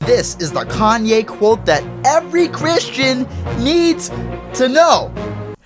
this is the Kanye quote that every Christian needs to know.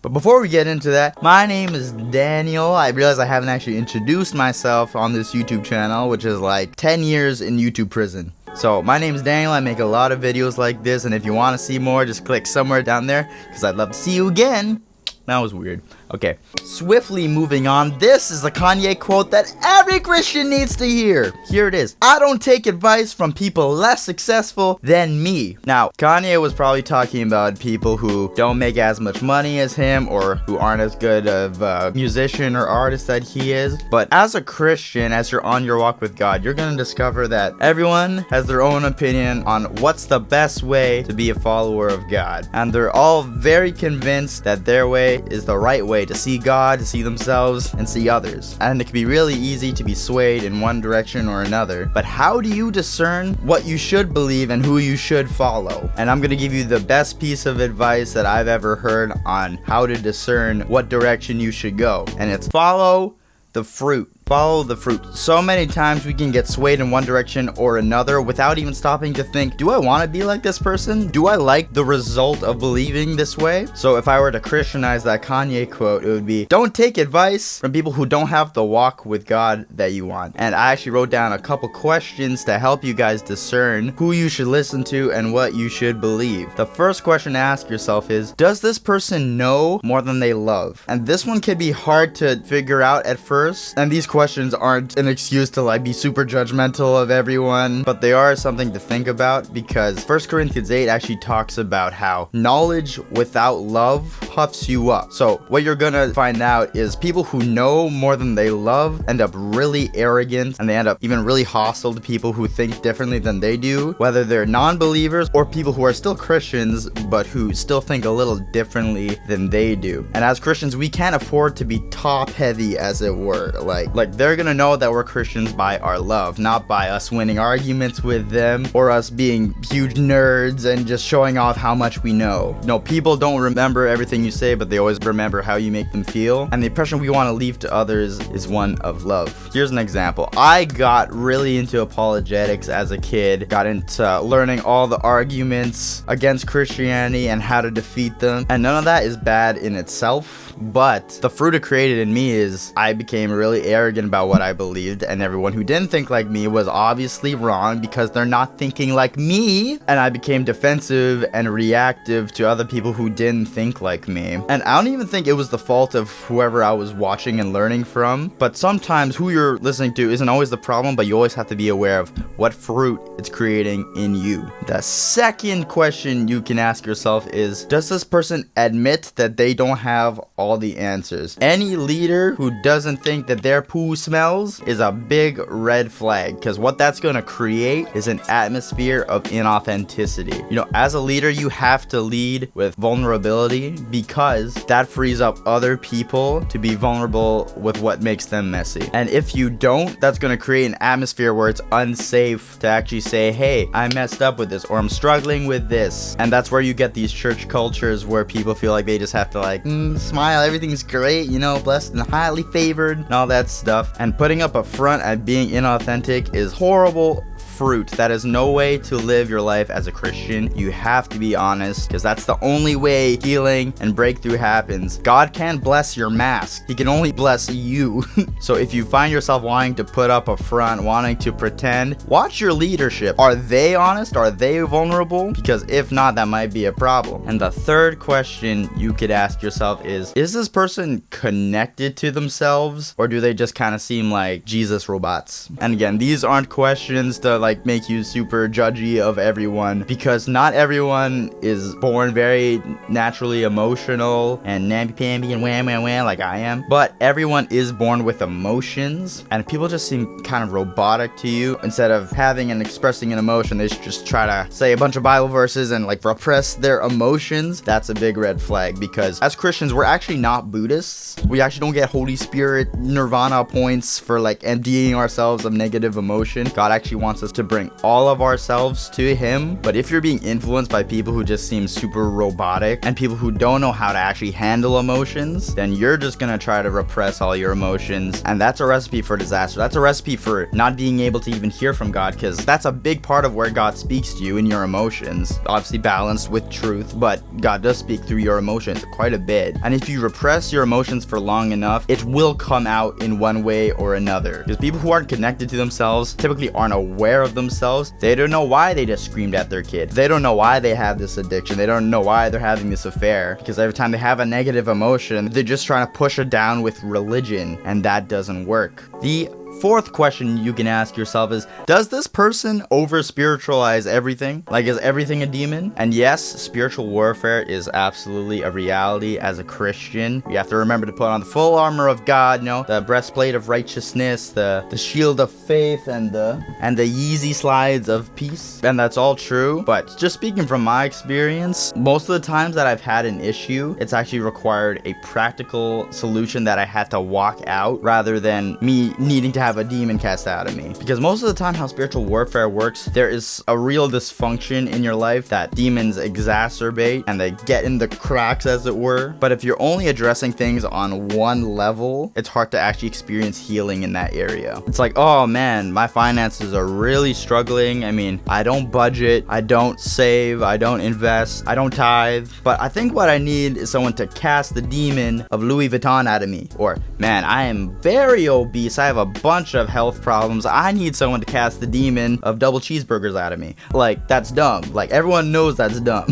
But before we get into that, my name is Daniel. I realize I haven't actually introduced myself on this YouTube channel, which is like 10 years in YouTube prison. So my name is Daniel. I make a lot of videos like this, and if you want to see more, just click somewhere down there, because I'd love to see you again. That was weird. Okay, swiftly moving on. This is the Kanye quote that every Christian needs to hear. Here it is. I don't take advice from people less successful than me. Now, Kanye was probably talking about people who don't make as much money as him, or who aren't as good of a musician or artist that he is. But as a Christian, as you're on your walk with God, you're gonna discover that everyone has their own opinion on what's the best way to be a follower of God. And they're all very convinced that their way is the right way to see God, to see themselves, and see others. And it can be really easy to be swayed in one direction or another. But how do you discern what you should believe and who you should follow? And I'm gonna give you the best piece of advice that I've ever heard on how to discern what direction you should go. And it's follow the fruit. Follow the fruit. So many times we can get swayed in one direction or another without even stopping to think, do I want to be like this person? Do I like the result of believing this way? So if I were to Christianize that Kanye quote, it would be, don't take advice from people who don't have the walk with God that you want. And I actually wrote down a couple questions to help you guys discern who you should listen to and what you should believe. The first question to ask yourself is, does this person know more than they love? And this one can be hard to figure out at first, and these questions aren't an excuse to like be super judgmental of everyone, but they are something to think about, because 1 Corinthians 8 actually talks about how knowledge without love puffs you up. So what you're gonna find out is people who know more than they love end up really arrogant, and they end up even really hostile to people who think differently than they do, whether they're non-believers or people who are still Christians but who still think a little differently than they do. And as Christians, we can't afford to be top heavy, as it were. Like they're gonna know that we're Christians by our love, not by us winning arguments with them or us being huge nerds and just showing off how much we know. No, people don't remember everything you say, but they always remember how you make them feel. And the impression we want to leave to others is one of love. Here's an example. I got really into apologetics as a kid, got into learning all the arguments against Christianity and how to defeat them. And none of that is bad in itself, but the fruit it created in me is I became really arrogant about what I believed, and everyone who didn't think like me was obviously wrong because they're not thinking like me. And I became defensive and reactive to other people who didn't think like me. And I don't even think it was the fault of whoever I was watching and learning from, but sometimes who you're listening to isn't always the problem, but you always have to be aware of what fruit it's creating in you. The second question you can ask yourself is, does this person admit that they don't have all the answers? Any leader who doesn't think that their poo smells is a big red flag, because what that's going to create is an atmosphere of inauthenticity. You know, as a leader, you have to lead with vulnerability, because that frees up other people to be vulnerable with what makes them messy. And if you don't, that's going to create an atmosphere where it's unsafe to actually say, hey, I messed up with this, or I'm struggling with this. And that's where you get these church cultures where people feel like they just have to like smile, everything's great, you know, blessed and highly favored and all that stuff. And putting up a front at being inauthentic is horrible fruit. That is no way to live your life as a Christian. You have to be honest, because that's the only way healing and breakthrough happens. God can't bless your mask. He can only bless you. So if you find yourself wanting to put up a front, wanting to pretend, watch your leadership. Are they honest? Are they vulnerable? Because if not, that might be a problem. And the third question you could ask yourself is this person connected to themselves, or do they just kind of seem like Jesus robots? And again, these aren't questions to like make you super judgy of everyone, because not everyone is born very naturally emotional and namby-pamby and wham like I am, but everyone is born with emotions, and people just seem kind of robotic to you. Instead of having and expressing an emotion, they just try to say a bunch of Bible verses and like repress their emotions. That's a big red flag, because as Christians, we're actually not Buddhists. We actually don't get Holy Spirit nirvana points for like emptying ourselves of negative emotion. God actually wants us to bring all of ourselves to him. But if you're being influenced by people who just seem super robotic and people who don't know how to actually handle emotions, then you're just gonna try to repress all your emotions, and that's a recipe for disaster. That's a recipe for not being able to even hear from God, because that's a big part of where God speaks to you in your emotions, obviously balanced with truth, but God does speak through your emotions quite a bit. And if you repress your emotions for long enough, it will come out in one way or another, because people who aren't connected to themselves typically aren't aware of themselves. They don't know why they just screamed at their kid. They don't know why they have this addiction. They don't know why they're having this affair, because every time they have a negative emotion, they're just trying to push it down with religion, and that doesn't work. The fourth question you can ask yourself is, does this person over spiritualize everything? Like, is everything a demon? And yes, spiritual warfare is absolutely a reality as a Christian. You have to remember to put on the full armor of God, the breastplate of righteousness, the shield of faith, and the Yeezy slides of peace. And that's all true. But just speaking from my experience, most of the times that I've had an issue, it's actually required a practical solution that I had to walk out rather than me needing to have a demon cast out of me. Because most of the time how spiritual warfare works, there is a real dysfunction in your life that demons exacerbate and they get in the cracks, as it were. But if you're only addressing things on one level, it's hard to actually experience healing in that area. It's like, oh man, my finances are really struggling. I mean, I don't budget, I don't save, I don't invest, I don't tithe. But I think what I need is someone to cast the demon of Louis Vuitton out of me. Or, man, I am very obese, I have a bunch of health problems, I need someone to cast the demon of double cheeseburgers out of me. Like, that's dumb. Like, everyone knows that's dumb.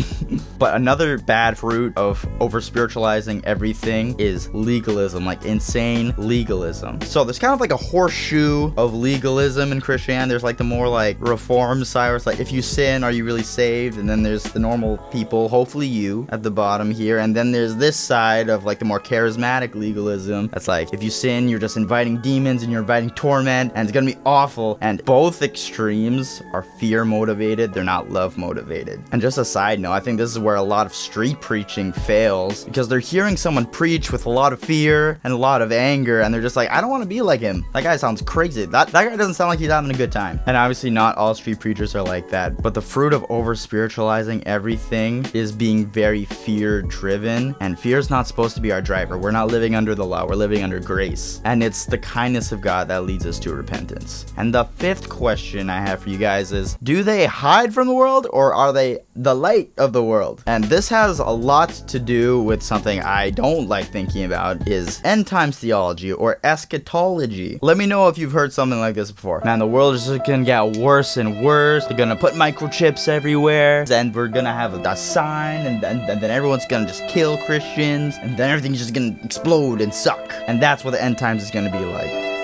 But another bad fruit of over spiritualizing everything is legalism, like insane legalism. So there's kind of like a horseshoe of legalism in Christianity. There's like the more like reformed side where it's like, if you sin, are you really saved? And then there's the normal people, hopefully you, at the bottom here. And then there's this side of like the more charismatic legalism that's like, if you sin, you're just inviting demons and you're inviting torment and it's gonna be awful. And both extremes are fear motivated, they're not love motivated. And just a side note, I think this is where a lot of street preaching fails, because they're hearing someone preach with a lot of fear and a lot of anger, and they're just like, I don't want to be like him. That guy sounds crazy. That guy doesn't sound like he's having a good time. And obviously not all street preachers are like that, but the fruit of over spiritualizing everything is being very fear driven, and fear is not supposed to be our driver. We're not living under the law, we're living under grace, and it's the kindness of God that leads us to repentance. And the fifth question I have for you guys is, do they hide from the world, or are they the light of the world? And this has a lot to do with something I don't like thinking about, is end times theology or eschatology. Let me know if you've heard something like this before. Man, the world is just gonna get worse and worse. They're gonna put microchips everywhere, and we're gonna have a sign, and then everyone's gonna just kill Christians, and then everything's just gonna explode and suck. And that's what the end times is gonna be like.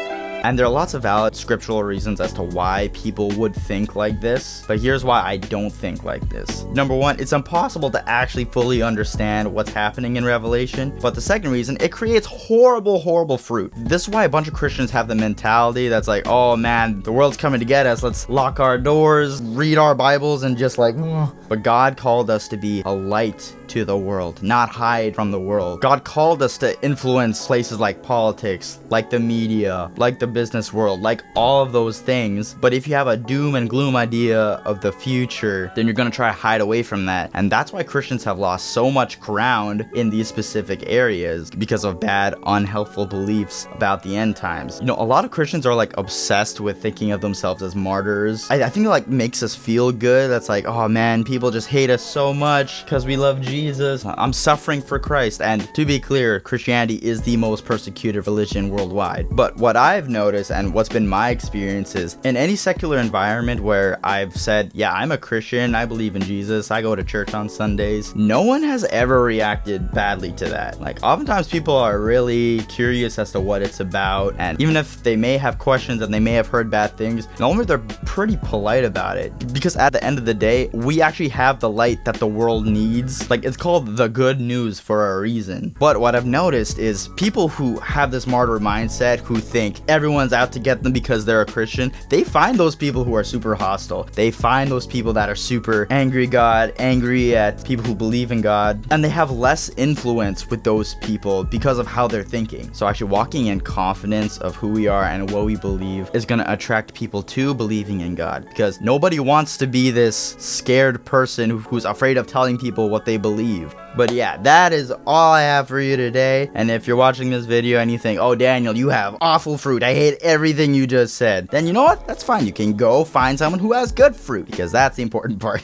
And there are lots of valid scriptural reasons as to why people would think like this, but here's why I don't think like this. Number one, it's impossible to actually fully understand what's happening in Revelation. But the second reason, it creates horrible fruit. This is why a bunch of Christians have the mentality that's like, oh man, the world's coming to get us, let's lock our doors, read our Bibles, and just like, ugh. But God called us to be a light to the world, not hide from the world. God called us to influence places like politics, like the media, like the business world, like all of those things. But if you have a doom and gloom idea of the future, then you're gonna try to hide away from that. And that's why Christians have lost so much ground in these specific areas, because of bad, unhelpful beliefs about the end times. A lot of Christians are like obsessed with thinking of themselves as martyrs. I think it like makes us feel good. That's like, oh man, people just hate us so much because we love Jesus. I'm suffering for Christ. And to be clear, Christianity is the most persecuted religion worldwide. But what I've noticed and what's been my experience is, in any secular environment where I've said, yeah, I'm a Christian, I believe in Jesus, I go to church on Sundays, no one has ever reacted badly to that. Like, oftentimes people are really curious as to what it's about, and even if they may have questions and they may have heard bad things, normally they're pretty polite about it, because at the end of the day, we actually have the light that the world needs. Like, it's called the good news for a reason. But what I've noticed is people who have this martyr mindset, who think everyone everyone's out to get them because they're a Christian, they find those people who are super hostile. They find those people that are super angry at people who believe in God, and they have less influence with those people because of how they're thinking. So actually walking in confidence of who we are and what we believe is going to attract people to believing in God, because nobody wants to be this scared person who's afraid of telling people what they believe. But yeah, that is all I have for you today. And if you're watching this video and you think, oh Daniel, you have awful fruit, I hate everything you just said, then you know what? That's fine. You can go find someone who has good fruit, because that's the important part.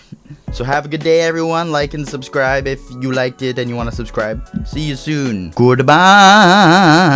So have a good day, everyone. Like and subscribe if you liked it and you want to subscribe. See you soon. Goodbye.